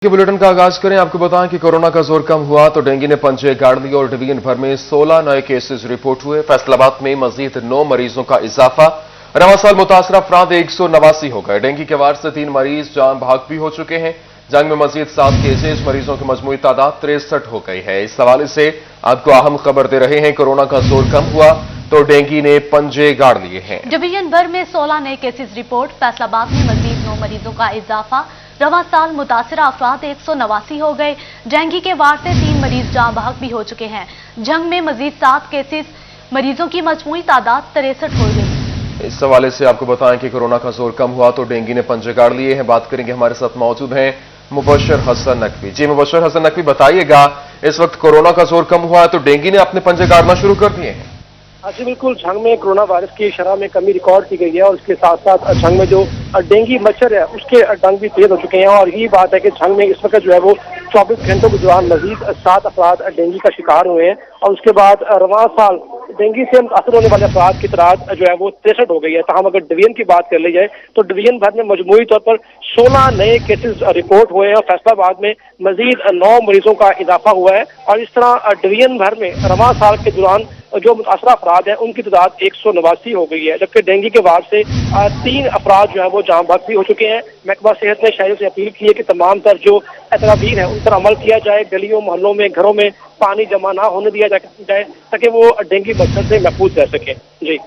के बुलेटिन का आगाज करें। आपको बताएं कि कोरोना का जोर कम हुआ तो डेंगू ने पंजे गाड़ लिए और डिवीजन भर में 16 नए केसेस रिपोर्ट हुए। फैसलाबाद में मजीद 9 मरीजों का इजाफा। रवां साल मुतासर अफराद 189 हो गए। डेंगू के वार से 3 मरीज जान भाग भी हो चुके हैं। जंग में मजीद 7 केसेस, मरीजों की मजमूई तादाद 63 हो गई है। इस हवाले से आपको अहम खबर दे रहे हैं। कोरोना का जोर कम हुआ तो डेंगू ने पंजे गाड़ लिए हैं। डिवीजन भर में 16 नए केसेस रिपोर्ट। फैसलाबाद में मजीद 9 मरीजों का इजाफा। रवां साल मुतासरा अफराद 189 हो गए। डेंगू के वार से 3 मरीज जान बहक भी हो चुके हैं। जंग में मजीद 7 केसेस, मरीजों की मजमूई तादाद 63 हो गई। इस हवाले से आपको बताएं कि कोरोना का जोर कम हुआ तो डेंगू ने पंजे गाड़ लिए हैं। बात करेंगे, हमारे साथ मौजूद हैं मुबशर हसन नकवी। जी मुबशर हसन नकवी, बताइएगा, इस वक्त कोरोना का जोर कम हुआ है तो डेंगू ने अपने पंजे गाड़ना शुरू कर दिए हैं। जी बिल्कुल, झंग में कोरोना वायरस की शरह में कमी रिकॉर्ड की गई है और इसके साथ साथ झंग में जो डेंगू मच्छर है उसके डंग भी तेज हो चुके हैं। और यही बात है कि झंग में इस वक्त जो है वो 24 घंटों के दौरान मजीद 7 अफराद डेंगू का शिकार हुए हैं। और उसके बाद रवां साल डेंगू से मुतासर होने वाले अफराद की तादाद जो है वो 63 हो गई है। तमाम अगर डिवीजन की बात कर ली जाए तो डिवीजन भर में मजमूई तौर पर 16 नए केसेस रिपोर्ट हुए हैं और फैसलाबाद में मजीद 9 मरीजों का इजाफा हुआ है। और इस तरह डिवीजन भर में रवां साल के दौरान जो मुतासरा अफराद हैं उनकी तादाद 189 हो गई है, जबकि डेंगू के वार से 3 अफराद जो है वो जान बहक भी हो चुके हैं। महकमा सेहत ने शहरियों से अपील की है कि तमाम तर जो एतराबीर है उन पर अमल किया जाए। गलियों मोहल्लों में घरों में पानी जमा ना होने दिया जाए ताकि वो डेंगू मच्छर से महफूज रह सके। जी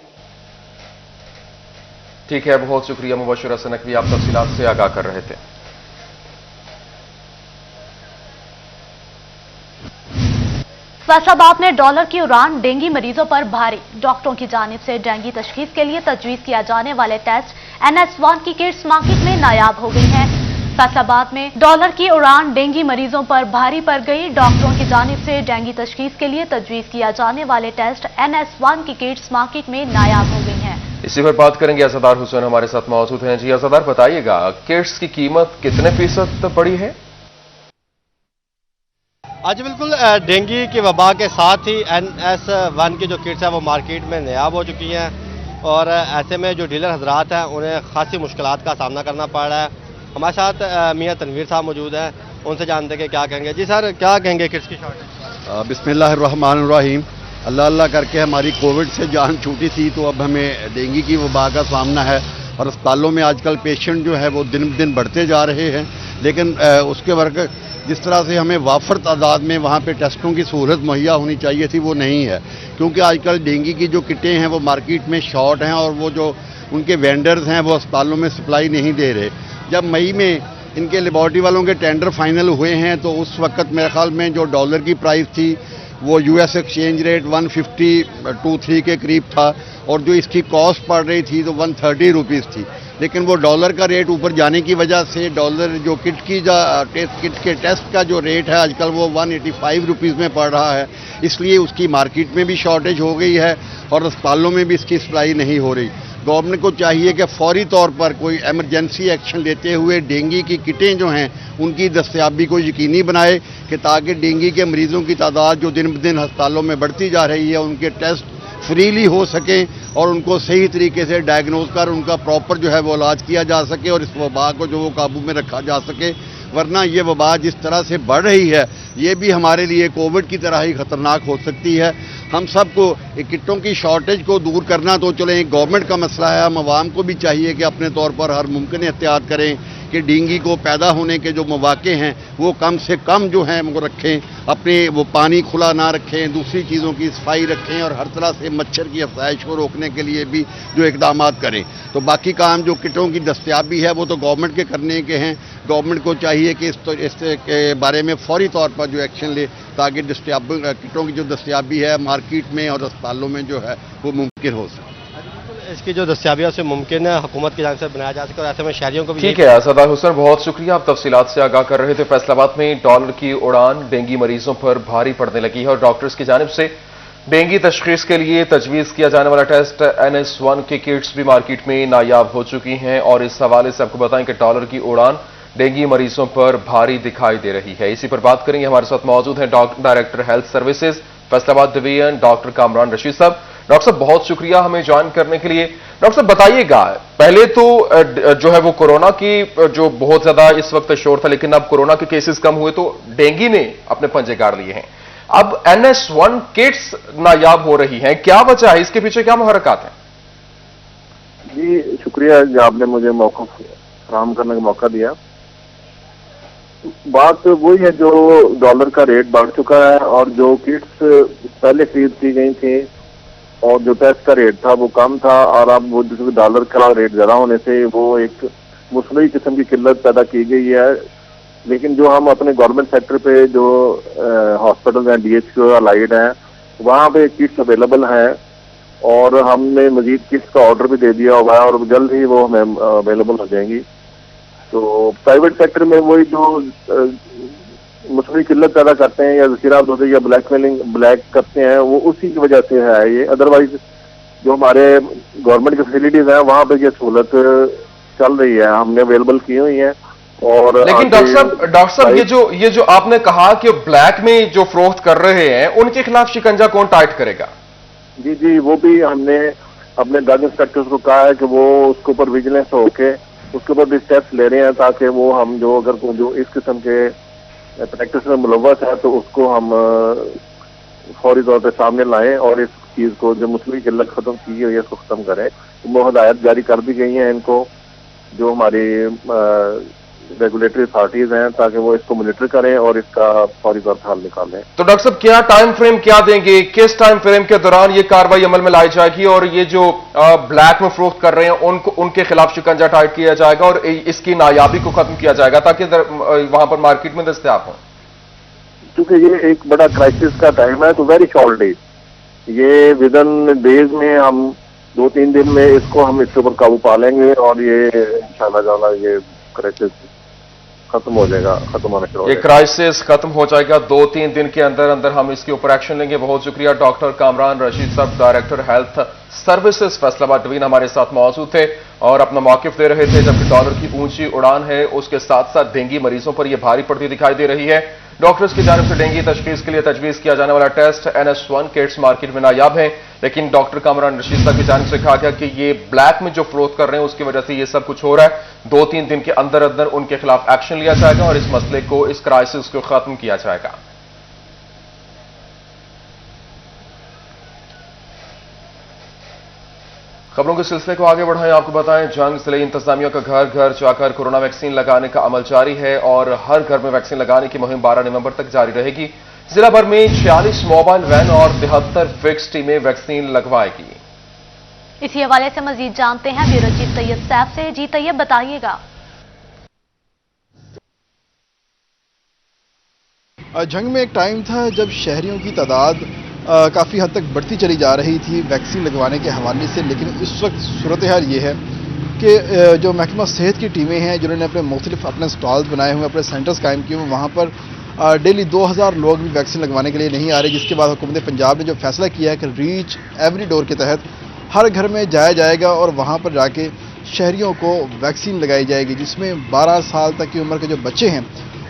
ठीक है, बहुत शुक्रिया मुबशर हसन नकवी, आप तफसीलात से आगाह कर रहे थे। फैसलाबाद में डॉलर की उड़ान, डेंगू मरीजों पर भारी। डॉक्टरों की जानिब से डेंगू तशखीस के लिए तजवीज किया जाने वाले टेस्ट NS1 की किट्स मार्केट में नायाब हो गई हैं। फैसलाबाद में डॉलर की उड़ान डेंगू मरीजों पर भारी पड़ गई। डॉक्टरों की जानिब से डेंगू तशखीस के लिए तजवीज किया जाने वाले टेस्ट NS1 की किट्स मार्केट में नायाब हो गई हैं। इसी पर बात करेंगे, असदार हुसैन हमारे साथ मौजूद हैं। जी असदार, बताइएगा, किट्स की कीमत कितने फीसद बढ़ी है? आज बिल्कुल डेंगू की वबा के साथ ही NS1 की जो किट्स है वो मार्केट में नायाब हो चुकी हैं और ऐसे में जो डीलर हजरात हैं उन्हें खासी मुश्किलात का सामना करना पड़ रहा है। हमारे साथ मियां तनवीर साहब मौजूद हैं, उनसे जानते हैं कि क्या कहेंगे। जी सर, क्या कहेंगे किट्स की शॉर्टेज? बिस्मिल्लाहिर्रहमानिर्रहीम। अल्लाह अल्लाह करके हमारी कोविड से जान छूटी थी तो अब हमें डेंगू की वबा का सामना है और अस्पतालों में आजकल पेशेंट जो है वो दिन ब दिन बढ़ते जा रहे हैं। लेकिन उसके वर्ग जिस तरह से हमें वाफर तादाद में वहाँ पे टेस्टों की सहूलत मुहैया होनी चाहिए थी वो नहीं है, क्योंकि आजकल डेंगू की जो किटें हैं वो मार्केट में शॉर्ट हैं और वो जो उनके वेंडर्स हैं वो अस्पतालों में सप्लाई नहीं दे रहे। जब मई में इनके लेबॉर्ट्री वालों के टेंडर फाइनल हुए हैं तो उस वक्त मेरे ख्याल में जो डॉलर की प्राइस थी वो US एक्सचेंज रेट 152.3 के करीब था और जो इसकी कॉस्ट पड़ रही थी तो 130 रुपीज़ थी। लेकिन वो डॉलर का रेट ऊपर जाने की वजह से डॉलर जो किट के टेस्ट का जो रेट है आजकल वो 185 रुपीज़ में पड़ रहा है। इसलिए उसकी मार्केट में भी शॉर्टेज हो गई है और अस्पतालों में भी इसकी सप्लाई नहीं हो रही। गवर्नमेंट को चाहिए कि फौरी तौर पर कोई एमरजेंसी एक्शन लेते हुए डेंगू की किटें जो हैं उनकी दस्तयाबी को यकीनी बनाए कि ताकि डेंगू के मरीजों की तादाद जो दिन ब दिन अस्पतालों में बढ़ती जा रही है उनके टेस्ट फ्रीली हो सकें और उनको सही तरीके से डायग्नोज कर उनका प्रॉपर जो है वो इलाज किया जा सके और इस वबा को जो वो काबू में रखा जा सके। वरना ये वबा जिस तरह से बढ़ रही है ये भी हमारे लिए कोविड की तरह ही खतरनाक हो सकती है। हम सबको किटों की शॉर्टेज को दूर करना तो चले एक गवर्नमेंट का मसला है, हम आवाम को भी चाहिए कि अपने तौर पर हर मुमकिन एहतियात करें कि डेंगू को पैदा होने के जो मौके हैं वो कम से कम जो हैं वो रखें, अपने वो पानी खुला ना रखें, दूसरी चीज़ों की सफाई रखें और हर तरह से मच्छर की अफजाइश को रोकने के लिए भी जो इकदाम करें। तो बाकी काम जो किटों की दस्तयाबी है वो तो गवर्नमेंट के करने के हैं। गवर्नमेंट को चाहिए कि इस के बारे में फौरी तौर पर जो एक्शन ले ताकि किटों की जो दस्तयाबी है मार्केट में और अस्पतालों में जो है वो मुमकिन हो सके। इसकी जो दस्तयाबी है उसे मुमकिन है हुकूमत की जानिब से बनाया जा सके और ऐसे में शहरियों को भी। ठीक है असदार हुसैन, बहुत शुक्रिया, आप तफसीलात से आगाह कर रहे थे। फैसलाबाद में डॉलर की उड़ान डेंगू मरीजों पर भारी पड़ने लगी है और डॉक्टर्स की जानिब से डेंगू तशखीस के लिए तजवीज़ किया जाने वाला टेस्ट NS1 की किट्स भी मार्केट में नायाब हो चुकी हैं। और इस हवाले से आपको बताएं कि डॉलर की उड़ान डेंगू मरीजों पर भारी दिखाई दे रही है। इसी पर बात करेंगे, हमारे साथ मौजूद हैं director health services Faisalabad division doctor Kamran Rashid साहब। डॉक्टर साहब, बहुत शुक्रिया हमें ज्वाइन करने के लिए। डॉक्टर साहब बताइएगा, पहले तो जो है वो कोरोना की जो बहुत ज्यादा इस वक्त शोर था, लेकिन अब कोरोना के केसेस कम हुए तो डेंगू ने अपने पंजे गाड़ लिए हैं। अब NS1 किट्स नायाब हो रही हैं, क्या वजह है, इसके पीछे क्या मुहर्रकात हैं? जी शुक्रिया कि आपने मुझे मौका फराहम करने का मौका दिया। बात वही है, जो डॉलर का रेट बढ़ चुका है और जो किट्स पहले खरीद की गई थी और जो टेस्ट का रेट था वो कम था, और अब वो डॉलर का रेट ज्यादा होने से वो एक मुसलई किस्म की किल्लत पैदा की गई है। लेकिन जो हम अपने गवर्नमेंट सेक्टर पे जो हॉस्पिटल हैं, DHQ अलाइड हैं, वहाँ पे किट्स अवेलेबल हैं और हमने मजीद किट्स का ऑर्डर भी दे दिया हुआ है और जल्द ही वो हमें अवेलेबल हो जाएंगी। तो प्राइवेट सेक्टर में वही जो मुसलई किल्लत पैदा करते हैं या जखीरा होते या ब्लैक करते हैं, वो उसी की वजह से है ये। अदरवाइज जो हमारे गवर्नमेंट की फैसिलिटीज हैं वहाँ पे ये सहूलत चल रही है, हमने अवेलेबल की हुई है। और लेकिन डॉक्टर साहब ये जो आपने कहा कि ब्लैक में जो फरोख्त कर रहे हैं उनके खिलाफ शिकंजा कौन टाइट करेगा? जी वो भी हमने अपने ड्रग इंस्पेक्टर्स को कहा है कि वो उसके ऊपर विजिलेंस होके उसके ऊपर भी स्टेप्स ले रहे हैं, ताकि वो हम जो अगर जो इस किस्म के प्रैक्टिस में मुलव्वस है तो उसको हम फौरी तौर पे सामने लाएं और इस चीज को जो मुस्लिम किल्लत खत्म की हुई है इसको खत्म करें। वो हदायत जारी कर दी गई हैं इनको, जो हमारी रेगुलेटरी अथॉरिटीज हैं, ताकि वो इसको मॉनिटर करें और इसका फौरी तौर पर हल निकालें। तो डॉक्टर साहब क्या टाइम फ्रेम क्या देंगे, किस टाइम फ्रेम के दौरान ये कार्रवाई अमल में लाई जाएगी और ये जो ब्लैक में फरोख्त कर रहे हैं उनके खिलाफ शिकंजा टाइट किया जाएगा और इसकी नायाबी को खत्म किया जाएगा ताकि वहां पर मार्केट में दस्तयाब हो? क्योंकि ये एक बड़ा क्राइसिस का टाइम है, तो वेरी शॉर्ट डेज, ये विद इन डेज में हम 2-3 दिन में इसको हम इसके ऊपर काबू पा लेंगे और ये इंशाल्लाह ये क्राइसिस खत्म हो जाएगा, खत्म होने शुरू हो जाएगा। ये क्राइसिस खत्म हो जाएगा 2-3 दिन के अंदर अंदर, हम इसके ऊपर एक्शन लेंगे। बहुत शुक्रिया डॉक्टर कामरान रशीद साहब, director health services Faisalabad division हमारे साथ मौजूद थे और अपना मौकिफ दे रहे थे। जबकि डॉलर की ऊंची उड़ान है उसके साथ साथ डेंगू मरीजों पर यह भारी पड़ती दिखाई दे रही है। डॉक्टर्स की जानिब से डेंगू तशखीस के लिए तजवीज किया जाने वाला टेस्ट NS1 किट्स मार्केट में नायाब है, लेकिन डॉक्टर कामरान रशीद साहब की जानिब से कहा गया कि ये ब्लैक में जो फरोख्त कर रहे हैं उसकी वजह से ये सब कुछ हो रहा है। 2-3 दिन के अंदर अंदर उनके खिलाफ एक्शन लिया जाएगा और इस मसले को, इस क्राइसिस को खत्म किया जाएगा। खबरों के सिलसिले को आगे बढ़ाएं, आपको बताएं जंग जिले इंतजामिया का घर घर जाकर कोरोना वैक्सीन लगाने का अमल जारी है और हर घर में वैक्सीन लगाने की मुहिम 12 नवंबर तक जारी रहेगी। जिला भर में 46 मोबाइल वैन और 73 फिक्स टीमें वैक्सीन लगवाएगी। इसी हवाले से मजीद जानते हैं ब्यूरो चीफ तैयब सैफ से। जी तैयब बताइएगा। जंग में एक टाइम था जब शहरियों की तादाद काफ़ी हद तक बढ़ती चली जा रही थी वैक्सीन लगवाने के हवाले से, लेकिन इस वक्त सूरत हाल ये है कि जो महकमा सेहत की टीमें हैं जिन्होंने अपने स्टॉल्स बनाए हुए, अपने सेंटर्स कायम किए हुए, वहाँ पर डेली 2000 लोग भी वैक्सीन लगवाने के लिए नहीं आ रहे, जिसके बाद हुकूमत पंजाब ने जो फैसला किया है कि रीच एवरी डोर के तहत हर घर में जाया जाएगा और वहाँ पर जाके शहरियों को वैक्सीन लगाई जाएगी, जिसमें 12 साल तक की उम्र के जो बच्चे हैं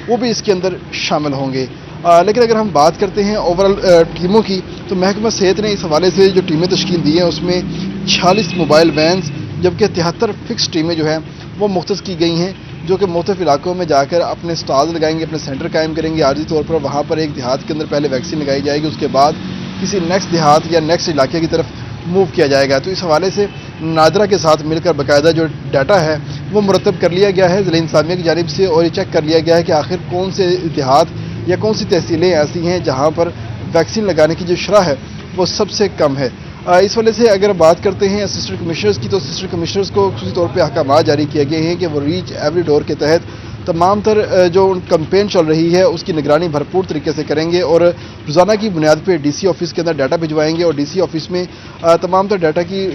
वो भी इसके अंदर शामिल होंगे। लेकिन अगर हम बात करते हैं ओवरऑल टीमों की, तो महकमा सेहत ने इस हवाले से जो टीमें तश्कील दी हैं उसमें 46 मोबाइल वैन्स जबकि 73 फिक्स टीमें जो हैं वो मुख्तस की गई हैं, जो कि मुख्तलिफ इलाकों में जाकर अपने स्टॉल लगाएंगे, अपने सेंटर कायम करेंगे। आर्जी तौर पर वहाँ पर एक देहात के अंदर पहले वैक्सीन लगाई जाएगी, उसके बाद किसी नेक्स्ट देहात या नेक्स्ट इलाके की तरफ मूव किया जाएगा। तो इस हवाले से नादरा के साथ मिलकर बाकायदा जो डाटा है वो मुरतब कर लिया गया है ज़िला इंतज़ामिया की जानिब से, और ये चेक कर लिया गया है कि आखिर कौन से देहात या कौन सी तहसीलें ऐसी हैं जहाँ पर वैक्सीन लगाने की जो शरह है वो सबसे कम है। इस वजह से अगर बात करते हैं असिस्टेंट कमिश्नर्स की, तो असिस्टेंट कमिश्नर्स को खुसूसी तौर पर अहकाम जारी किए गए हैं कि वो रीच एवरी डोर के तहत तमाम तर जो कैंपेन चल रही है उसकी निगरानी भरपूर तरीके से करेंगे और रोज़ाना की बुनियाद पर DC ऑफिस के अंदर डाटा भिजवाएंगे और DC ऑफिस में तमाम तर डाटा की।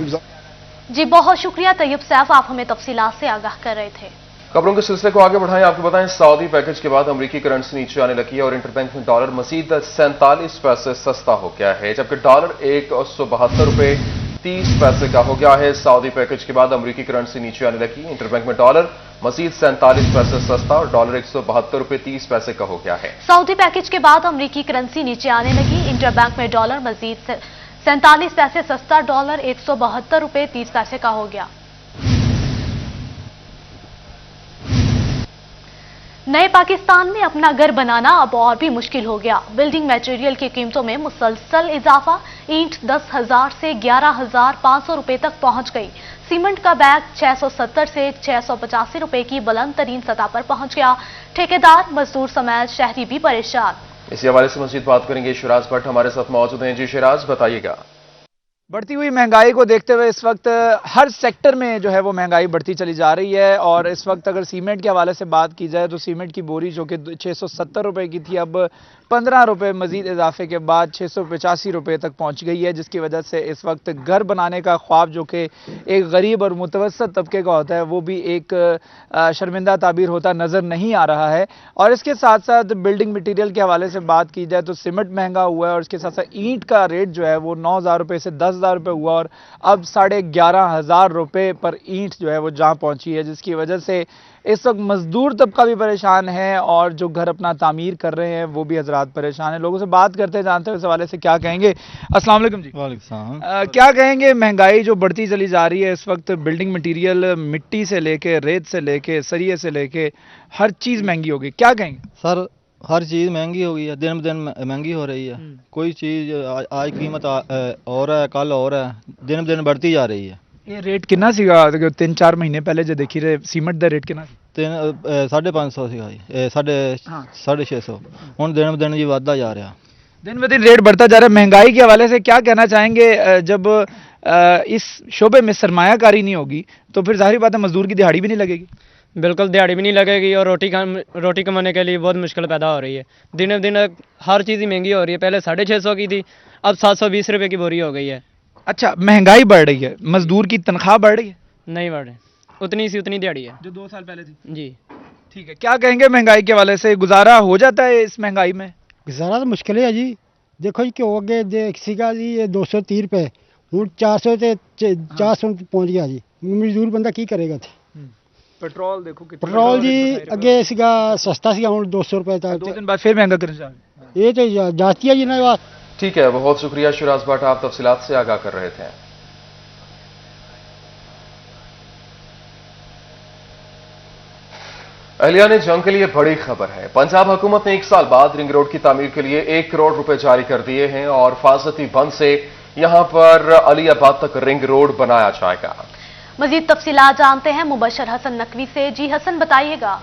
जी बहुत शुक्रिया तैयब सैफ, आप हमें तफसीलात से आगाह कर रहे थे। खबरों के सिलसिले को आगे बढ़ाएं, आपको बताएं सऊदी पैकेज के बाद अमेरिकी करेंसी नीचे आने लगी है और इंटरबैंक में डॉलर मजीद 47 पैसे सस्ता हो गया है, जबकि डॉलर 172 रुपए 30 पैसे का हो गया है। सऊदी पैकेज के बाद अमेरिकी करेंसी नीचे आने लगी, इंटरबैंक में डॉलर मजीद 47 पैसे सस्ता और डॉलर 172 रुपए 30 पैसे का हो गया है। सऊदी पैकेज के बाद अमेरिकी करेंसी नीचे आने लगी, इंटरबैंक में डॉलर मजीद 47 पैसे सस्ता डॉलर 172 रुपए 30 पैसे का हो गया। नए पाकिस्तान में अपना घर बनाना अब और भी मुश्किल हो गया। बिल्डिंग मटेरियल की कीमतों में मुसलसल इजाफा, ईंट 10,000 से 11,500 रुपए तक पहुंच गई। सीमेंट का बैग 670 से 685 रुपए की बुलंद तरीन सतह पर पहुंच गया। ठेकेदार, मजदूर समेत शहरी भी परेशान। इसी हवाले से मजीद बात करेंगे शिराज भट्ट हमारे साथ मौजूद हैं। जी शिराज, बताइएगा। बढ़ती हुई महंगाई को देखते हुए इस वक्त हर सेक्टर में जो है वो महंगाई बढ़ती चली जा रही है। और इस वक्त अगर सीमेंट के हवाले से बात की जाए तो सीमेंट की बोरी जो कि 670 रुपए की थी, अब 15 रुपए मजीद इजाफे के बाद 685 रुपए तक पहुंच गई है, जिसकी वजह से इस वक्त घर बनाने का ख्वाब जो कि एक गरीब और मुतवसत तबके का होता है वो भी एक शर्मिंदा ताबीर होता नज़र नहीं आ रहा है। और इसके साथ साथ बिल्डिंग मटीरियल के हवाले से बात की जाए तो सीमेंट महंगा हुआ है और इसके साथ साथ ईंट का रेट जो है वो 9,000 रुपये से 10,000 रुपये हुआ और अब 11,500 रुपये पर ईंट जो है वो जहां पहुंची है, जिसकी वजह से इस वक्त मजदूर तबका भी परेशान है और जो घर अपना तामीर कर रहे हैं वो भी हजरात परेशान हैं। लोगों से बात करते हैं, जानते हैं इस हवाले से क्या कहेंगे। अस्सलाम वालेकुम जी। वालेकुम सलाम। क्या कहेंगे, महंगाई जो बढ़ती चली जा रही है इस वक्त, बिल्डिंग मटीरियल मिट्टी से लेके, रेत से लेके, सरिये से लेके हर चीज़ महंगी हो गई, क्या कहेंगे? सर हर चीज़ महंगी हो गई है, दिन ब दिन महंगी हो रही है। कोई चीज़ आज कीमत और है, कल और है, दिन ब दिन बढ़ती जा रही है। ये रेट कितना सीगा 3-4 महीने पहले जो देखी रहे सीमेंट का रेट कितना? 550 सीगा जी, 650। ਹੁਣ दिन ब दिन जी वादा जा रहा, दिन ब दिन रेट बढ़ता जा रहा है। महंगाई के हवाले से क्या कहना चाहेंगे? जब इस शोबे में सरमायाकारी नहीं होगी तो फिर जाहिर बात है मजदूर की दिहाड़ी भी नहीं लगेगी। बिल्कुल, दिहाड़ी भी नहीं लगेगी और रोटी कमाने के लिए बहुत मुश्किल पैदा हो रही है। दिन ब दिन हर चीज़ ही महंगी हो रही है। पहले 650 की थी, अब 720 रुपये की बोरी हो गई है। अच्छा, महंगाई बढ़ रही है, मजदूर की तनख्वाह बढ़ रही है? नहीं बढ़ रही, उतनी सी उतनी दिहाड़ी है जो 2 साल पहले थी। जी ठीक है, क्या कहेंगे महंगाई के हवाले से? गुजारा हो जाता है इस महंगाई में? गुजारा तो मुश्किल है जी। देखो जी क्यों अगे सीगा जी ये 230 रुपए, हूँ 400 से 400 पहुँच गया जी। मजदूर बंदा की करेगा थे। पेट्रोल देखो, पेट्रोल जी अगे सीगा सस्ता सीगा, हूँ 200 रुपए तक। 2 दिन बाद फिर महंगा कर जाएगा। ये तो जाती है जी ना बात। ठीक है, बहुत शुक्रिया शिराज भट्ट, आप तफसीलात से आगाह कर रहे थे। अहलिया ने जंग के लिए बड़ी खबर है। पंजाब हुकूमत ने 1 साल बाद रिंग रोड की तामीर के लिए 1 करोड़ रुपए जारी कर दिए हैं और हिफाजती बंद से यहां पर अलीयाबाद तक रिंग रोड बनाया जाएगा। मजीद तफसीलात जानते हैं मुबशर हसन नकवी से। जी हसन, बताइएगा।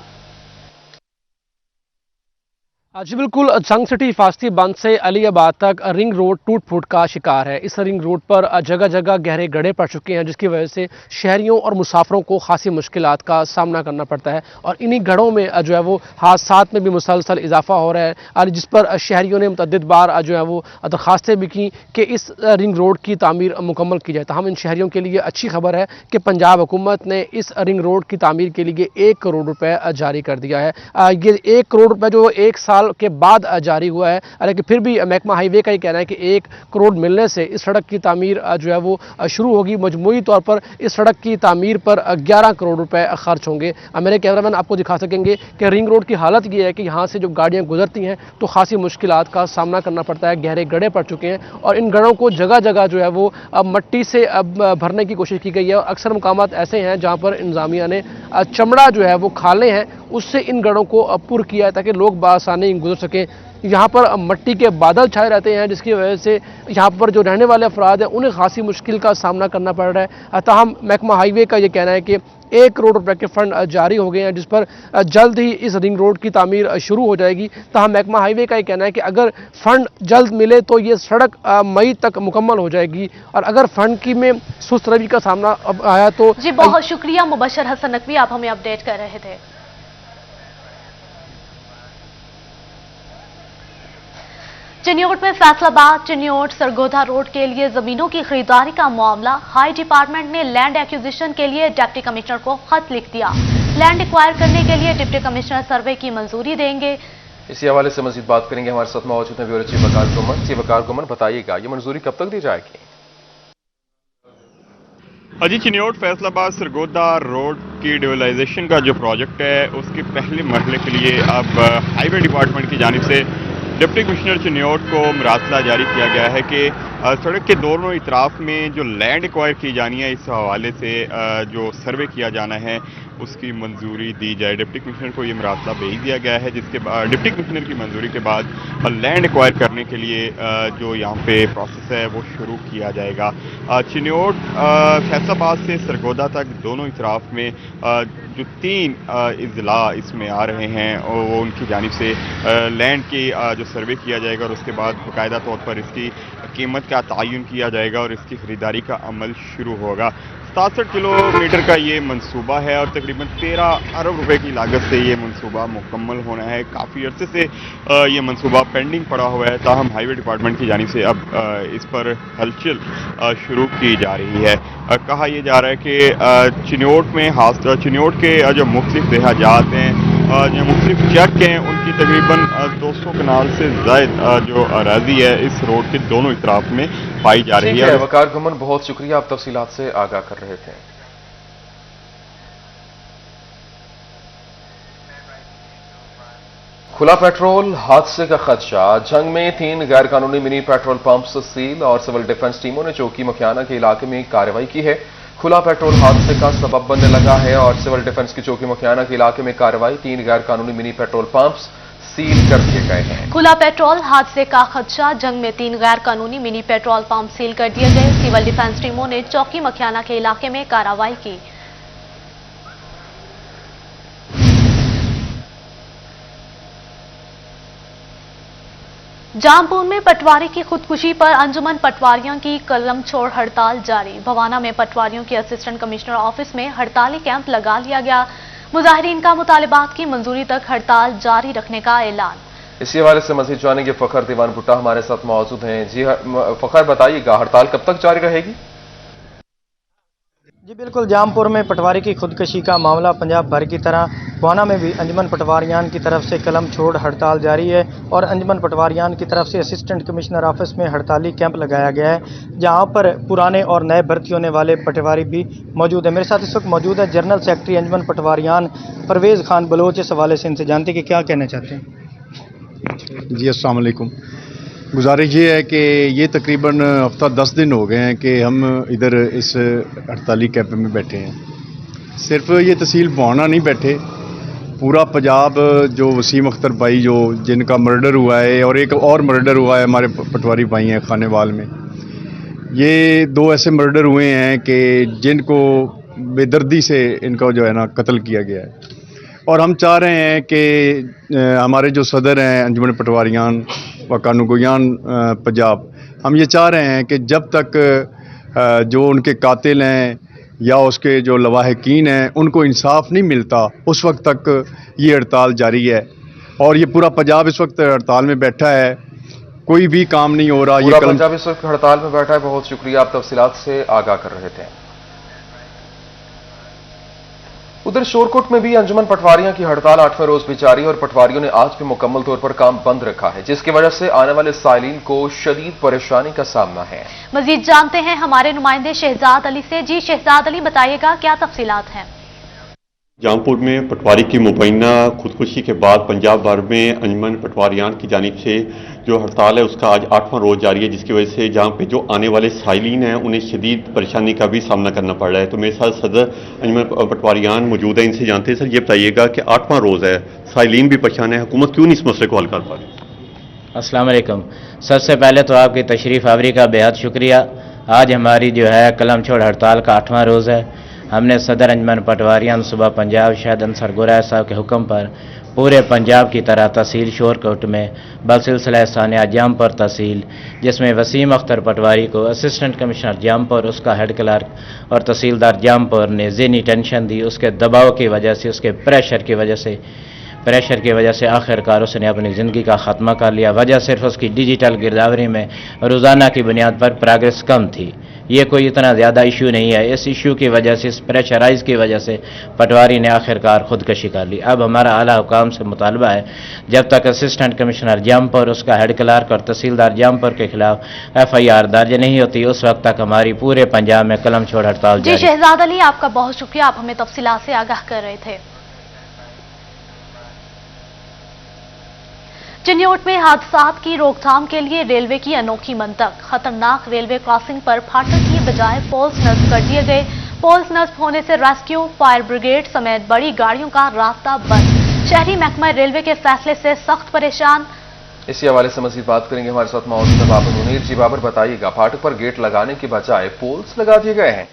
जी बिल्कुल, जंग सिटी हिफाजती बंद से अलीयाबाद तक रिंग रोड टूट फूट का शिकार है। इस रिंग रोड पर जगह जगह गहरे गड्ढे पड़ चुके हैं, जिसकी वजह से शहरियों और मुसाफरों को खासी मुश्किलात का सामना करना पड़ता है। और इन्हीं गड्ढों में जो है वो हादसात में भी मुसलसल इजाफा हो रहा है, और जिस पर शहरियों ने मुतअद्दिद बार जो है वो दरख्वास्तें भी की कि इस रिंग रोड की तामीर मुकम्मल की जाए। तमाम इन शहरियों के लिए अच्छी खबर है कि पंजाब हुकूमत ने इस रिंग रोड की तामीर के लिए 1 करोड़ रुपये जारी कर दिया है। ये 1 करोड़ रुपये जो 1 साल के बाद जारी हुआ है, लेकिन फिर भी महकमा हाईवे का ये कहना है कि 1 करोड़ मिलने से इस सड़क की तामीर जो है वो शुरू होगी। मजमूई तौर पर इस सड़क की तामीर पर 11 करोड़ रुपए खर्च होंगे। मेरे कैमरामैन आपको दिखा सकेंगे कि रिंग रोड की हालत ये है कि यहाँ से जो गाड़ियाँ गुजरती हैं तो खासी मुश्किलात का सामना करना पड़ता है। गहरे गड्ढे पड़ चुके हैं और इन गड्ढों को जगह जगह जो है वो मट्टी से भरने की कोशिश की गई है। और अक्सर मकामात ऐसे हैं जहाँ पर इंतजामिया ने चमड़ा जो है वो खाले हैं उससे इन गड्ढों को पुर किया है ताकि लोग बआसानी गुजर सकें। यहाँ पर मट्टी के बादल छाए रहते हैं, जिसकी वजह से यहाँ पर जो रहने वाले अफराद हैं उन्हें खासी मुश्किल का सामना करना पड़ रहा है। ताहम महकमा हाईवे का ये कहना है कि 1 करोड़ रुपए के फंड जारी हो गए हैं, जिस पर जल्द ही इस रिंग रोड की तामीर शुरू हो जाएगी। ताहम महकमा हाईवे का ये कहना है कि अगर फंड जल्द मिले तो ये सड़क मई तक मुकम्मल हो जाएगी, और अगर फंड की में सुस्त रवि का सामना आया तो। जी बहुत शुक्रिया मुबशर हसन नकवी, आप हमें अपडेट कर रहे थे। चिन्योट में फैसलाबाद चिन्योट सरगोधा रोड के लिए जमीनों की खरीदारी का मामला, हाई डिपार्टमेंट ने लैंड एक्विजिशन के लिए डिप्टी कमिश्नर को खत लिख दिया। लैंड एक्वायर करने के लिए डिप्टी कमिश्नर सर्वे की मंजूरी देंगे। इसी हवाले से मजीद बात करेंगे, हमारे साथ मौजूद हैं ब्यूरो चीफ वकार गुमन। चीफ वकार गुमन, बताइएगा ये मंजूरी कब तक दी जाएगी? अजी, चिन्योट फैसलाबाद सरगोधा रोड की डिवेलाइजेशन का जो प्रोजेक्ट है उसके पहले मरहले के लिए अब हाईवे डिपार्टमेंट की जानिब से डिप्टी कमिश्नर चिन्योट को मरासला जारी किया गया है कि सड़क के दोनों इतराफ में जो लैंड एक्वायर की जानी है, इस हवाले से जो सर्वे किया जाना है उसकी मंजूरी दी जाए। डिप्टी कमिश्नर को ये मरासला भेज दिया गया है, जिसके बाद डिप्टी कमिश्नर की मंजूरी के बाद लैंड एक्वायर करने के लिए जो यहाँ पे प्रोसेस है वो शुरू किया जाएगा। चिन्योट फैसलाबाद से सरगोदा तक दोनों इतराफ में जो 3 इजला इसमें आ रहे हैं और वो उनकी जानिब से लैंड की जो सर्वे किया जाएगा और उसके बाद बाकायदा तौर पर इसकी कीमत का तयन किया जाएगा और इसकी ख़रीदारी का अमल शुरू होगा। 67 किलोमीटर का ये मंसूबा है और तकरीबन 13 अरब रुपए की लागत से ये मंसूबा मुकम्मल होना है। काफ़ी अरसे से ये मंसूबा पेंडिंग पड़ा हुआ है, ताहम हाईवे डिपार्टमेंट की जानिब से अब इस पर हलचल शुरू की जा रही है। कहा यह जा रहा है कि चिन्योट के जो मुख्तलिफ देहाजात हैं, जो मुख्तलिफ चक हैं, उनकी तकरीबन 200 कनाल से ज़ायद जो अराजी है इस रोड के दोनों इतराफ में पाई जा रही है। वकार गुमन, बहुत शुक्रिया, आप तफसीलात से आगाह कर रहे थे। खुला पेट्रोल हादसे का खदशा। जंग में 3 गैर कानूनी मिनी पेट्रोल पंप्स सील और सिविल डिफेंस टीमों ने चौकी मखियाना के इलाके में कार्रवाई की है। खुला पेट्रोल हादसे का सबब बनने लगा है और सिविल डिफेंस की चौकी मखियाना के इलाके में कार्रवाई। 3 गैर कानूनी मिनी पेट्रोल पंप्स सील कर दिए गए हैं। खुला पेट्रोल हादसे का खदशा। जंग में 3 गैर कानूनी मिनी पेट्रोल पंप सील कर दिए गए। सिविल डिफेंस टीमों ने चौकी मखियाना के इलाके में कार्रवाई की। जामपुर में पटवारी की खुदकुशी पर अंजुमन पटवारियों की कलम छोड़ हड़ताल जारी। भवाना में पटवारियों के असिस्टेंट कमिश्नर ऑफिस में हड़ताली कैंप लगा लिया गया। मुजाहिरीन का मुतालिबात की मंजूरी तक हड़ताल जारी रखने का ऐलान। इसी हवाले से मजीद जानेंगे फखर दीवान भुट्टा हमारे साथ मौजूद हैं। जी फखर, बताइएगा हड़ताल कब तक जारी रहेगी? जी बिल्कुल, जामपुर में पटवारी की खुदकशी का मामला पंजाब भर की तरह भवाना में भी अंजुमन पटवारियान की तरफ से कलम छोड़ हड़ताल जारी है और अंजुमन पटवारियान की तरफ से असिस्टेंट कमिश्नर ऑफिस में हड़ताली कैंप लगाया गया है, जहां पर पुराने और नए भर्ती होने वाले पटवारी भी मौजूद है। मेरे साथ इस वक्त मौजूद है जनरल सेक्रेटरी अंजुमन पटवारियान परवेज़ खान बलोच। इस हवाले से इनसे जानते कि क्या कहना चाहते हैं। जी अस्सलाम वालेकुम। गुजारिश ये है कि ये तकरीबन हफ्ता 10 दिन हो गए हैं कि हम इधर इस हड़ताली कैंप में बैठे हैं। सिर्फ ये तहसील भवाना नहीं बैठे, पूरा पंजाब जो वसीम अख्तर भाई जो जिनका मर्डर हुआ है और एक और मर्डर हुआ है हमारे पटवारी भाई हैं खानेवाल में, ये 2 ऐसे मर्डर हुए हैं कि जिनको बेदर्दी से इनका जो है ना कत्ल किया गया है। और हम चाह रहे हैं कि हमारे जो सदर हैं अंजुमन पटवारियान व कानूनगोयान पंजाब, हम ये चाह रहे हैं कि जब तक जो उनके कातिल हैं या उसके जो लवाहकीन हैं उनको इंसाफ नहीं मिलता, उस वक्त तक ये हड़ताल जारी है। और ये पूरा पंजाब इस वक्त हड़ताल में बैठा है, कोई भी काम नहीं हो रहा। पूरा पंजाब इस वक्त हड़ताल में बैठा है। बहुत शुक्रिया, आप तफसीलात से आगाह कर रहे थे। उधर शोरकोट में भी अंजुमन पटवारियों की हड़ताल 8वें रोज भी जारी है और पटवारियों ने आज भी मुकम्मल तौर पर काम बंद रखा है, जिसकी वजह से आने वाले साइलिन को शदीद परेशानी का सामना है। मजीद जानते हैं हमारे नुमाइंदे शहजाद अली से। जी शहजाद अली, बताइएगा क्या तफसीलात हैं? जामपुर में पटवारी की मुबैना खुदकुशी के बाद पंजाब भर में अंजुमन पटवारियान की जानिब से जो हड़ताल है उसका आज 8वां रोज जारी है, जिसकी वजह से जहाँ पे जो आने वाले साइलिन हैं उन्हें शदीद परेशानी का भी सामना करना पड़ रहा है। तो मेरे साथ सदर अंजुमन पटवारियान मौजूद है, इनसे जानते हैं। सर ये बताइएगा कि 8वां रोज है, साइलिन भी परेशान है, हुकूमत क्यों नहीं इस मसले को हल कर पा रही? अस्सलाम वालेकुम। सबसे पहले तो आपकी तशरीफ़ आवरी का बेहद शुक्रिया। आज हमारी जो है कलम छोड़ हड़ताल का 8वां रोज़ है। हमने सदर अंजुमन पटवारियान सूबा पंजाब शाहिद अंसर गुरैश साहब के हुक्म पर पूरे पंजाब की तरह तहसील शोरकोट में बसिलसिला सानिया जामपुर तहसील, जिसमें वसीम अख्तर पटवारी को असिस्टेंट कमिश्नर जामपुर, उसका हेड क्लर्क और तहसीलदार जामपुर ने ज़हनी टेंशन दी। उसके दबाव की वजह से, उसके प्रेशर की वजह से आखिरकार उसने अपनी ज़िंदगी का ख़त्मा कर लिया। वजह सिर्फ उसकी डिजिटल गिरदावरी में रोज़ाना की बुनियाद पर प्रोग्रेस कम थी। ये कोई इतना ज़्यादा इशू नहीं है। इस इशू की वजह से, इस प्रेशराइज की वजह से पटवारी ने आखिरकार खुदकशी कर ली। अब हमारा आला हुकाम से मुतालबा है जब तक असिस्टेंट कमिश्नर जामपुर, उसका हेड क्लर्क और तहसीलदार जामपुर के खिलाफ FIR दर्ज नहीं होती, उस वक्त तक हमारी पूरे पंजाब में कलम छोड़ हड़ताल जारी। जी शहजाद अली, आपका बहुत शुक्रिया, आप हमें तफसीलात से आगाह कर रहे थे। चिन्योट में हादसात की रोकथाम के लिए रेलवे की अनोखी मंतक। खतरनाक रेलवे क्रॉसिंग पर फाटक की बजाय पोल्स नस्ब कर दिए गए। पोल्स नस्ब होने से रेस्क्यू, फायर ब्रिगेड समेत बड़ी गाड़ियों का रास्ता बंद। शहरी महकमा रेलवे के फैसले से सख्त परेशान। इसी हवाले से मजीद बात करेंगे, हमारे साथ मौजूद है बाबर मुनीर। जी बाबर, बताइएगा, फाटक पर गेट लगाने की बजाय पोल्स लगा दिए गए हैं।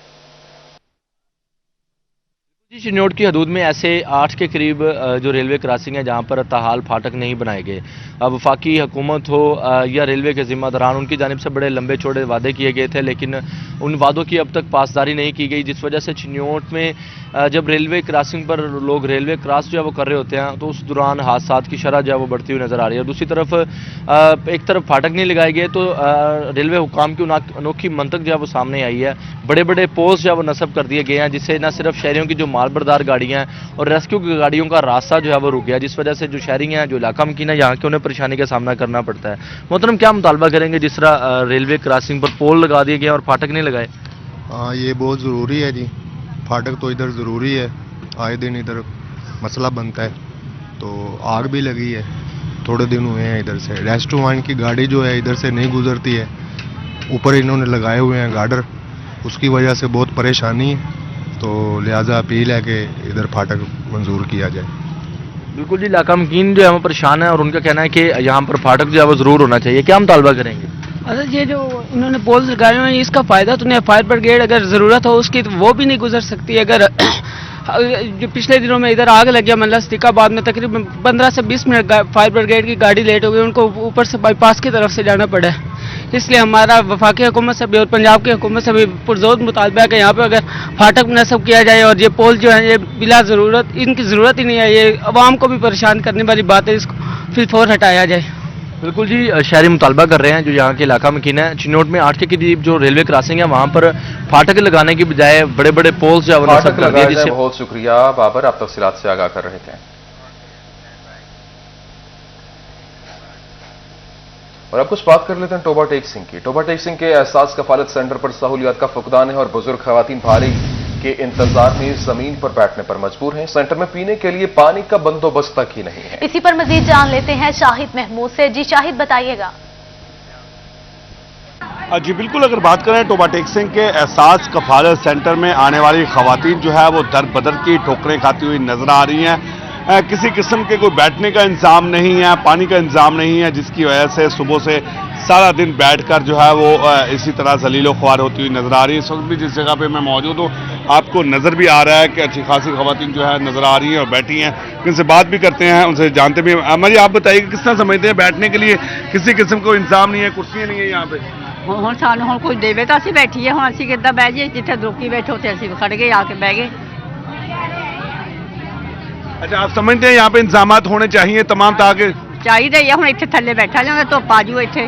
चिन्योट की हदूद में ऐसे 8 के करीब जो रेलवे क्रॉसिंग है जहां पर ताहाल फाटक नहीं बनाए गए। अब वफाकी हुकूमत हो या रेलवे के जिम्मेदारान, उनकी जानिब से बड़े लंबे चौड़े वादे किए गए थे, लेकिन उन वादों की अब तक पासदारी नहीं की गई, जिस वजह से चिन्योट में जब रेलवे क्रॉसिंग पर लोग रेलवे क्रॉस जो है वो कर रहे होते हैं तो उस दौरान हादसात की शरह जो है वो बढ़ती हुई नजर आ रही है। दूसरी तरफ एक तरफ फाटक नहीं लगाए गए तो रेलवे हुकाम की अनोखी मंतक जो है वो सामने आई है। बड़े बड़े पोस्ट जो है वो नस्ब कर दिए गए हैं, जिससे न सिर्फ शहरियों की जो मालबरदार गाड़ियां हैं और रेस्क्यू की गाड़ियों का रास्ता जो है वो रुक गया, जिस वजह से जो शहरी हैं, जो इलाका मकीन है, यहाँ के उन्हें परेशानी का सामना करना पड़ता है। मोहतरम, क्या मुतालबा करेंगे जिस तरह रेलवे क्रॉसिंग पर पोल लगा दिए गए और फाटक नहीं लगाए? हाँ, ये बहुत ज़रूरी है जी। फाटक तो इधर ज़रूरी है, आए दिन इधर मसला बनता है। तो आग भी लगी है, थोड़े दिन हुए हैं इधर से रेस्टोरेंट की गाड़ी जो है इधर से नहीं गुजरती है। ऊपर इन्होंने लगाए हुए हैं गार्डर, उसकी वजह से बहुत परेशानी है। तो लिहाजा अपील है कि इधर फाटक मंजूर किया जाए। बिल्कुल जी, इलाका मकीन जो है वो परेशान है और उनका कहना है कि यहाँ पर फाटक जो है वो ज़रूर होना चाहिए। क्या मुतालबा करेंगे? अच्छा, ये जो इन्होंने पोल्स लगाए हुए हैं इसका फ़ायदा तो नहीं है। फायर ब्रिगेड अगर ज़रूरत हो उसकी तो वो भी नहीं गुजर सकती। अगर जो पिछले दिनों में इधर आग लग गया मतलब सिद्दीकाबाद में, तकरीबन 15 से 20 मिनट फायर ब्रिगेड की गाड़ी लेट हो गई, उनको ऊपर से बाईपास की तरफ से जाना पड़ा। इसलिए हमारा वफाकी हुकूमत से भी और पंजाब की हुकूमत से भी पुरजोर मुतालबा है कि यहाँ पे अगर फाटक नस्ब किया जाए और ये पोल जो है ये बिला ज़रूरत, इनकी ज़रूरत ही नहीं है, ये आवाम को भी परेशान करने वाली बात है, इसको फिर फौर हटाया जाए। बिल्कुल जी, शहरी मुतालबा कर रहे हैं जो यहाँ के इलाका मकीन है। चिन्योट में 8 के करीब जो रेलवे क्रॉसिंग है वहाँ पर फाटक लगाने की बजाय बड़े बड़े पोल्स जो फाटक लगाए गए। बहुत शुक्रिया बाबर, आप तफसीलात से आगाह कर रहे थे। और अब कुछ बात कर लेते हैं टोबा टेक सिंह की। टोबा टेक सिंह के एहसास कफालत सेंटर पर सहूलियात का फुकदान है और बुजुर्ग खवातीन भारी के इंतजार में जमीन पर बैठने पर मजबूर हैं। सेंटर में पीने के लिए पानी का बंदोबस्त तक ही नहीं है। इसी पर मजीद जान लेते हैं शाहिद महमूद से। जी शाहिद, बताइएगा। जी बिल्कुल, अगर बात करें टोबा टेक सिंह के एहसास कफालत सेंटर में आने वाली खवातीन जो है वो दर बदर की ठोकरें खाती हुई नजर आ रही हैं। किसी किस्म के कोई बैठने का इंतजाम नहीं है, पानी का इंतजाम नहीं है, जिसकी वजह से सुबह से सारा दिन बैठकर जो है वो इसी तरह जलीलो ख्वार होती हुई नजर आ रही है। इस वक्त भी जिस जगह पे मैं मौजूद हूँ आपको नज़र भी आ रहा है कि अच्छी खासी खवातीन जो है नजर आ रही हैं और बैठी हैं। उनसे बात भी करते हैं, उनसे जानते भी हैं। अम्मा जी, आप बताइए किस तरह समझते हैं बैठने के लिए किसी किस्म का इंतजाम नहीं है, कुर्सियाँ नहीं है यहाँ पे? ਹੁਣ ਸਾਨੂੰ ਹੁਣ ਕੋਈ ਦੇਵੇ ਤਾਂ ਅਸੀਂ ਬੈਠੀਏ, ਹੁਣ ਅਸੀਂ ਕਿੱਦਾਂ ਬਹਿ ਜਾਈਏ? ਜਿੱਥੇ ਲੋਕੀ ਬੈਠੋ ਤੇ ਅਸੀਂ ਖੜ ਗਏ, ਆ ਕੇ ਬਹਿ ਗਏ। अच्छा, आप समझते हैं यहाँ पे इंतजामात होने चाहिए तमाम ताकि ਚਾਹੀਦਾ ਹੀ ਆ। ਹੁਣ ਇੱਥੇ ਥੱਲੇ ਬੈਠਾ ਜਾਂਦਾ, ਧੁੱਪ ਆ ਜੂ ਇੱਥੇ।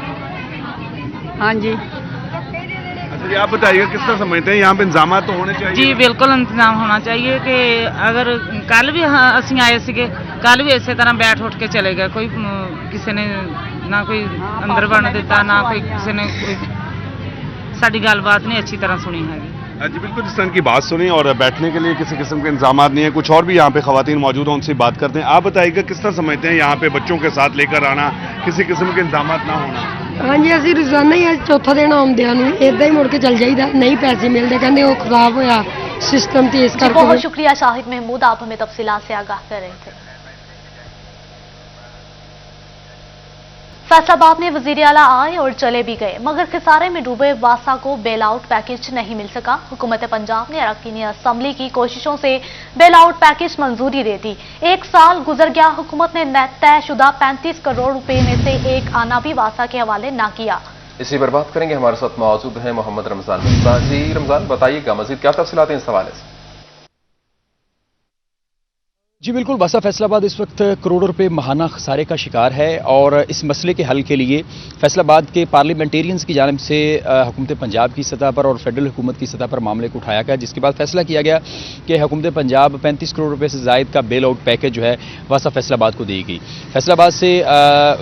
ਹਾਂਜੀ। अच्छा जी, आप बताइए किस तरह समझते हैं यहाँ पे इंतजामात तो होने चाहिए? जी बिल्कुल इंतजाम होना चाहिए कि अगर कल भी ਅਸੀਂ ਆਏ ਸੀਗੇ, ਕੱਲ ਵੀ ਇਸੇ ਤਰ੍ਹਾਂ ਬੈਠ ਉੱਠ ਕੇ ਚਲੇ ਗਏ। ਕੋਈ ਕਿਸੇ ਨੇ ਨਾ ਕੋਈ ਅੰਦਰ ਵੜਨ ਦਿੱਤਾ, ਨਾ ਕੋਈ ਕਿਸੇ ਨੇ ਸਾਡੀ ਗੱਲਬਾਤ नहीं अच्छी तरह सुनी है। जी बिल्कुल, जिस तरह की बात सुनी और बैठने के लिए किसी किस्म के इंतजाम नहीं है। कुछ और भी यहाँ पे खवातीन मौजूद हैं, उनसे बात करते हैं। आप बताइएगा किस तरह समझते हैं यहाँ पे बच्चों के साथ लेकर आना, किसी किस्म के इंतजाम ना होना? हाँ जी, ਅਸੀਂ ਰੋਜ਼ਾਨਾ ਹੀ ਚੌਥਾ ਦਿਨ ਆਉਂਦਿਆਂ ਨੂੰ ਇਦਾਂ ਹੀ ਮੁੜ ਕੇ ਚੱਲ ਜਾਈਦਾ, ਨਹੀਂ ਪੈਸੇ मिलते, कहते वो खराब होया सिस्टम ਤੇ ਇਸ ਕਰਕੇ। बहुत शुक्रिया शाहिद महमूद, आप हमें तफसीलात से आगाह कर रहे थे। फैसलाबाद में वजीर आला आए और चले भी गए, मगर खसारे में डूबे वासा को बेल आउट पैकेज नहीं मिल सका। हुकूमत पंजाब ने अरकान असम्बली की कोशिशों से बेल आउट पैकेज मंजूरी दे दी। 1 साल गुजर गया, हुकूमत ने तयशुदा 35 करोड़ रुपए में से एक आना भी वासा के हवाले न किया। इसी पर बात करेंगे, हमारे साथ मौजूद हैं मोहम्मद रमजान मिर्जा। जी रमजान, बताइएगा मजीद क्या तफसीलात हैं इस हवाले से? जी बिल्कुल, वासा फैसलाबाद इस वक्त करोड़ों रुपए महाना खसारे का शिकार है और इस मसले के हल के लिए फैसलाबाद के पार्लियामेंटेरियंस की जानिब से हुकूमत पंजाब की सतह पर और फेडरल हुकूमत की सतह पर मामले को उठाया गया, जिसके बाद फैसला किया गया कि हुकूमत पंजाब 35 करोड़ रुपए से जायद का बेल आउट पैकेज जो है वासा फैसलाबाद को देगी। फैसलाबाद से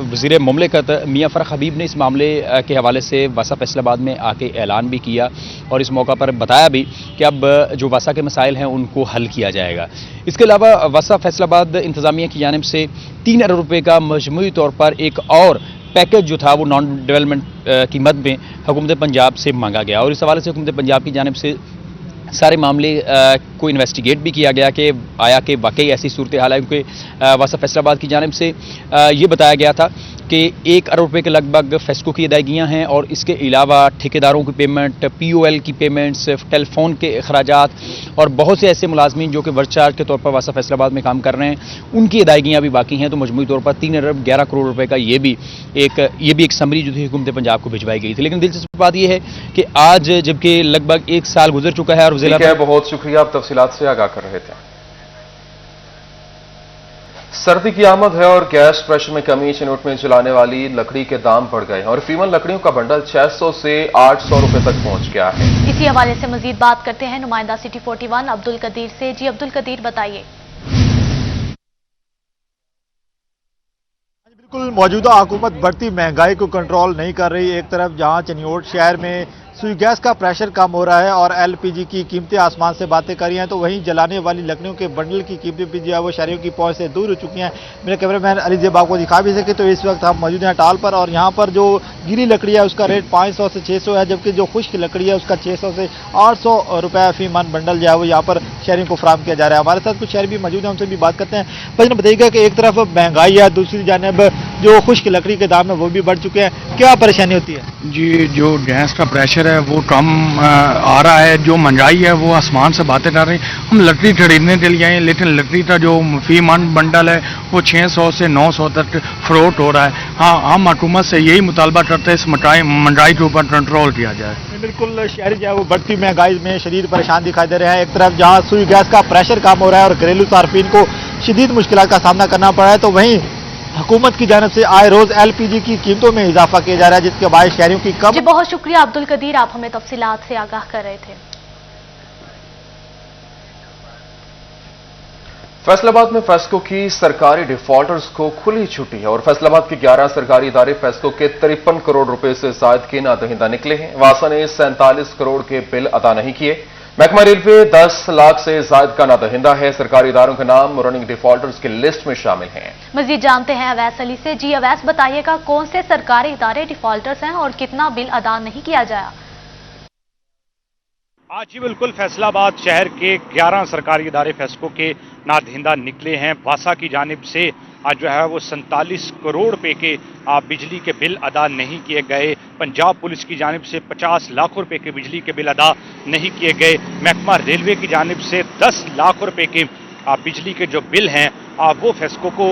वज़ीर मुमलिकत मियां फ़रख हबीब ने इस मामले के हवाले से वासा फैसलाबाद में आके ऐलान भी किया और इस मौका पर बताया भी कि अब जो वासा के मसाइल हैं उनको हल किया जाएगा। इसके अलावा वासा वासा फैसलाबाद इंतजामिया की जानिब से 3 अरब रुपए का मजमूई तौर पर एक और पैकेज जो था वो नॉन डेवलपमेंट की मद में हुकूमत पंजाब से मांगा गया, और इस हवाले से हुकूमत पंजाब की जानिब से सारे मामले को इन्वेस्टिगेट भी किया गया कि आया कि वाकई ऐसी सूरत हाल है, क्योंकि वासा फैसलाबाद की जानिब से ये बताया गया था कि 1 अरब रुपए के लगभग फेस्को की अदायगियाँ हैं, और इसके अलावा ठेकेदारों की पेमेंट, POL की पेमेंट्स, टेलीफोन के अखराजात और बहुत से ऐसे मुलाजमीन जो कि वर्क चार्ज के तौर पर वासा फैसलाबाद में काम कर रहे हैं, उनकी अदायगियाँ भी बाकी हैं। तो मजमूई तौर पर 3 अरब 11 करोड़ रुपए का ये भी एक समरी जो थी हुकूमत पंजाब को भिजवाई गई थी। लेकिन दिलचस्प बात यह है कि आज जबकि लगभग 1 साल गुजर चुका है और जिला बहुत शुक्रिया, आप तफसीलात से आगाह कर रहे थे। सर्दी की आमद है और गैस प्रेशर में कमी, चिनौट में जलाने वाली लकड़ी के दाम बढ़ गए हैं और फीमन लकड़ियों का बंडल 600 से 800 रुपए तक पहुंच गया है। इसी हवाले से मजीद बात करते हैं नुमाइंदा सिटी 41 अब्दुल कदीर से। जी अब्दुल कदीर, बताइए। बिल्कुल, मौजूदा हुकूमत बढ़ती महंगाई को कंट्रोल नहीं कर रही। एक तरफ जहां चनियोट शहर में सुई गैस का प्रेशर कम हो रहा है और LPG की कीमतें आसमान से बातें कर रही हैं, तो वहीं जलाने वाली लकड़ियों के बंडल की कीमतें भी जो है वो शहरियों की पहुंच से दूर हो चुकी हैं। मेरे कैमरामैन अली जेब आपको दिखा भी सके तो इस वक्त हम मौजूद हैं टाल पर, और यहाँ पर जो गीली लकड़ी है उसका रेट 500 से 600 है, जबकि जो खुश्क लकड़ी है उसका 600 से 800 रुपये फी मन बंडल जो है वो यहाँ पर शहरियों को फराहम किया जा रहा है। हमारे साथ कुछ शहरी भी मौजूद हैं, उनसे भी बात करते हैं। भाई बताइएगा कि एक तरफ महंगाई है, दूसरी जानब जो खुश्क लकड़ी के दाम है वो भी बढ़ चुके हैं, क्या परेशानी होती है? जी, जो गैस का प्रेशर है वो कम आ रहा है, जो महंगाई है वो आसमान से बातें कर रही। हम लकड़ी खरीदने के लिए आए, लेकिन लकड़ी का जो फी मन बंडल है वो 600 से 900 तक फरोख्त हो रहा है। हाँ, हम हुकूमत से यही मुतालबा करते हैं इस महंगाई के ऊपर कंट्रोल किया जाए। बिल्कुल, शहरी जो है वो बढ़ती महंगाई में शदीद परेशान दिखाई दे रहे हैं। एक तरफ जहाँ सुई गैस का प्रेशर कम हो रहा है और घरेलू सार्फिन को शदीद मुश्किल का सामना करना पड़ रहा है, तो वहीं हुकूमत की जानिब से आए रोज LPG की कीमतों में इजाफा किया जा रहा है, जिसके बायस शहरियों की कम। जी बहुत शुक्रिया अब्दुल कदीर, आप हमें तफसीलात से आगाह कर रहे थे। फैसलाबाद में फेस्को की सरकारी डिफॉल्टर्स को खुली छुट्टी है और फैसलाबाद के 11 सरकारी इदारे फेस्को के 53 करोड़ रुपए से जायद के नादहिंदा निकले हैं। वासा ने 47 करोड़ के बिल अदा नहीं किए। महकमा रेलवे 10 लाख से जायद का नादहिंदा है। सरकारी इदारों के नाम रनिंग डिफॉल्टर्स की लिस्ट में शामिल हैं। मजीद जानते हैं अवैस अली से। जी अवैस, बताइएगा कौन से सरकारी इदारे डिफॉल्टर्स हैं और कितना बिल अदा नहीं किया जाया? आज ही बिल्कुल फैसलाबाद शहर के 11 सरकारी इदारे फेस्को के नादहिंदा निकले हैं। वासा की जानिब से आज जो है वो 47 करोड़ रुपए के बिजली के बिल अदा नहीं किए गए। पंजाब पुलिस की जानिब से 50 लाख रुपए के बिजली के बिल अदा नहीं किए गए। महकमा रेलवे की जानिब से 10 लाख रुपए के बिजली के जो बिल हैं वो फेस्को को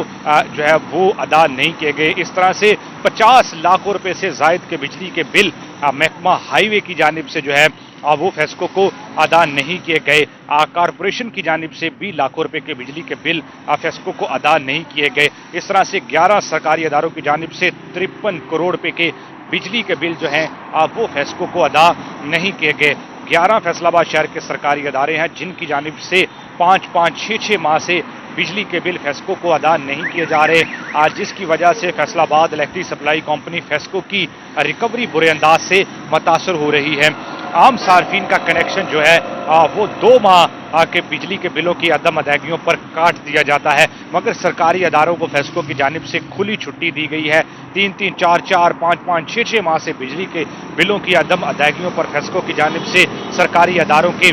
जो है वो अदा नहीं किए गए। इस तरह से 50 लाख रुपए से जायद के बिजली के बिल महकमा हाईवे की जानिब से जो है वो फेस्को को अदा नहीं किए गए। कारपोरेशन की जानिब से 20 लाख रुपए के बिजली के बिल फेस्को को अदा नहीं किए गए। इस तरह से 11 सरकारी इदारों की जानिब से 53 करोड़ रुपए के बिजली के बिल जो हैं वो फेस्को को अदा नहीं किए गए। 11 फैसलाबाद शहर के सरकारी इदारे हैं जिनकी जानिब से 5-5, 6-6 माह से बिजली के बिल फेस्को को अदा नहीं किए जा रहे, जिसकी वजह से Faisalabad electric supply company FESCO की रिकवरी बुरे अंदाज से मुतासर हो रही है। आम सार्फिन का कनेक्शन जो है वो 2 माह के बिजली के बिलों की अदम अदायगियों पर काट दिया जाता है, मगर सरकारी अदारों को फेस्को की जानिब से खुली छुट्टी दी गई है। 3-3, 4-4, 5-5, 6-6 माह से बिजली के बिलों की अदम अदायगियों पर फेस्को की जानिब से सरकारी अदारों के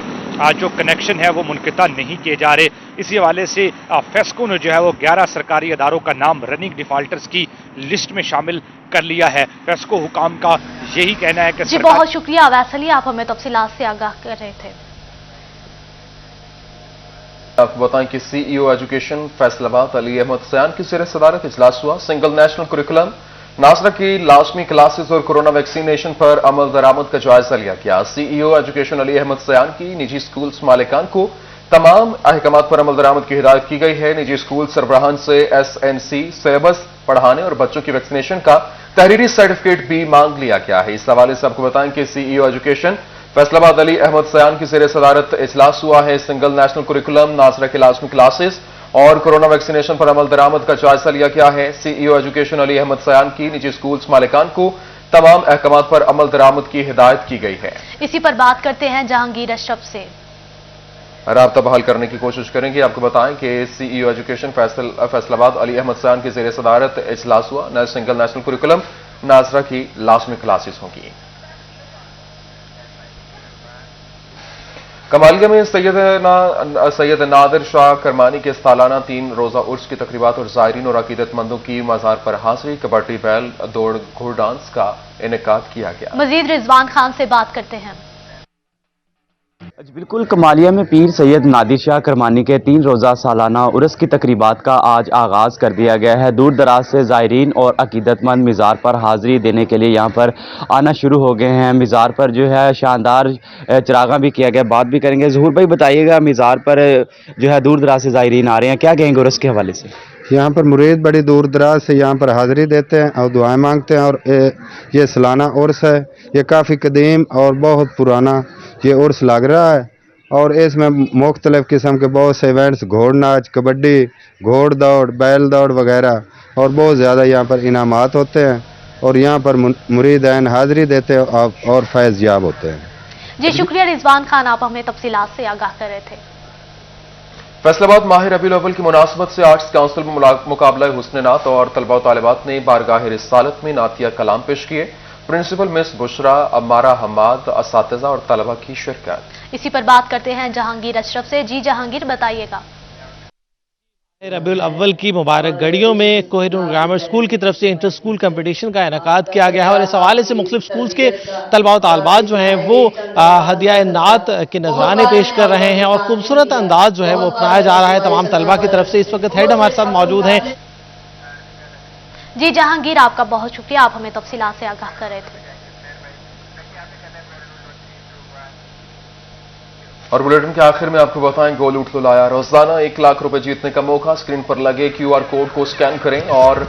जो कनेक्शन है वो मुनक़ता नहीं किए जा रहे। इसी हवाले से फेस्को ने जो है वो 11 सरकारी अदारों का नाम रनिंग डिफॉल्टर्स की लिस्ट में शामिल कर लिया है। फेस्को हुकाम का यही कहना है कि जी बहुत शुक्रिया अवैस अली, आप हमें तफसीलात से आगाह कर रहे थे। आपको बताएं कि CEO एजुकेशन फैसलाबाद अली अहमद सयान की ज़ेर सदारत इजलास हुआ। सिंगल नेशनल कुरिकुलम, नासरा की लाजमी क्लासेस और कोरोना वैक्सीनेशन पर अमल दरामद का जायजा लिया गया। CEO एजुकेशन अली अहमद सयान की निजी स्कूल मालिकान को तमाम अहकामात पर अमल दरामद की हिदायत की गई है। निजी स्कूल सरबराहान से SNC सिलेबस पढ़ाने और बच्चों की वैक्सीनेशन का तहरीरी सर्टिफिकेट भी मांग लिया गया है। इस हवाले से आपको बताएं कि CEO एजुकेशन फैसलाबाद अली अहमद सयान की ज़ेर सदारत इजलास हुआ है। सिंगल नेशनल कुरिकुलम, नासरा की लाजमी क्लासेस और कोरोना वैक्सीनेशन पर अमल दरामद का जायजा लिया गया है। CEO एजुकेशन अली अहमद सयान की निजी स्कूल मालिकान को तमाम अहकामात पर अमल दरामद की हिदायत की गई है। इसी पर बात करते हैं जहांगीर अशरफ से। राब्ता बहाल करने की कोशिश करेंगे। आपको बताएं कि CEO एजुकेशन फैसलाबाद अली अहमद सयान की ज़ेर सदारत इजलास हुआ। नए सिंगल नेशनल करिकुलम नाजरा की लाजमी क्लासेस होंगी। कमालिया में सैयद नादिर शाह करमानी के सालाना 3 रोजा उर्स की तकरीबात और ज़ायरीन और अकीदतमंदों की मज़ार पर हाजिरी, कबड्डी, बैल दौड़, घोड़ डांस का इनेकाद किया गया। मजीद रिजवान खान से बात करते हैं। बिल्कुल, कमालिया में पीर सैयद नादिर शाह करमानी के 3 रोज़ा सालाना उर्स की तकरीबात का आज आगाज़ कर दिया गया है। दूर दराज से ज़ायरीन और अकीदतमंद मिज़ार पर हाज़िरी देने के लिए यहाँ पर आना शुरू हो गए हैं। मिज़ार पर जो है शानदार चरागा भी किया गया, बात भी करेंगे। ज़हूर भाई बताइएगा, मिज़ार पर जो है दूर दराज से ज़ायरीन आ रहे हैं, क्या कहेंगे उर्स के हवाले से? यहाँ पर मुरीद बड़ी दूर दराज से यहाँ पर हाज़िरी देते हैं और दुआएं मांगते हैं। और ये सालाना उर्स है, ये काफ़ी कदीम और बहुत पुराना ये उर्स लग रहा है। और इसमें मुख्तलिफ़ किस्म के बहुत से इवेंट्स, घोड़ नाच, कबड्डी, घोड़ दौड़, बैल दौड़ वगैरह और बहुत ज़्यादा यहाँ पर इनामात होते हैं और यहाँ पर मुरीदान हाज़िरी देते हैं और फैज़ याब होते हैं। जी शुक्रिया रिजवान खान, आप हमें तफसीलात से आगाह कर रहे थे। फैसलाबाद माह रबीउल अव्वल की मुनासबत से आर्ट्स काउंसिल में मुकाबला हुस्न नात और तलबा व तालिबात ने बारगाह रिसालत में नातिया कलाम पेश किए। प्रिंसिपल मिस बुशरा, अम्मारा हमाद, असातिज़ा और तलबा की शिरकत। इसी पर बात करते हैं जहांगीर अशरफ से। जी जहांगीर, बताइएगा। रबीउल अव्वल की मुबारक घड़ियों में कोहिनूर ग्रामर स्कूल की तरफ से इंटर स्कूल कंपटीशन का इनेकाद किया गया है और इस हवाले से मुख्तलिफ स्कूल्स के तलबा व तालिबात जो हैं वो हदिया नात के नजराने पेश कर रहे हैं और खूबसूरत अंदाज जो है वो अपनाया जा रहा है तमाम तलबा की तरफ से। इस वक्त हेड हमारे साथ मौजूद हैं। जी जहांगीर, आपका बहुत शुक्रिया, आप हमें तफसीलात से आगाह कर रहे थे। और बुलेटिन के आखिर में आपको बताएं, गोल उठ लो लाया, रोजाना 1 लाख रुपए जीतने का मौका। स्क्रीन पर लगे QR कोड को स्कैन करें और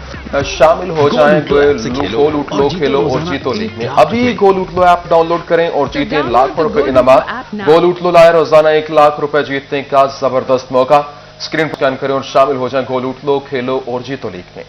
शामिल हो जाएं गोल उठ लो खेलो और जीतो लीग में। अभी गोल उठ लो ऐप डाउनलोड करें और जीतें लाखों रुपए इनामात। गोल उठ लो लाया, रोजाना 1 लाख रुपए जीतने का जबरदस्त मौका। स्क्रीन पर स्कैन करें और शामिल हो जाएं गोल उठ लो खेलो और जीतो लीग में।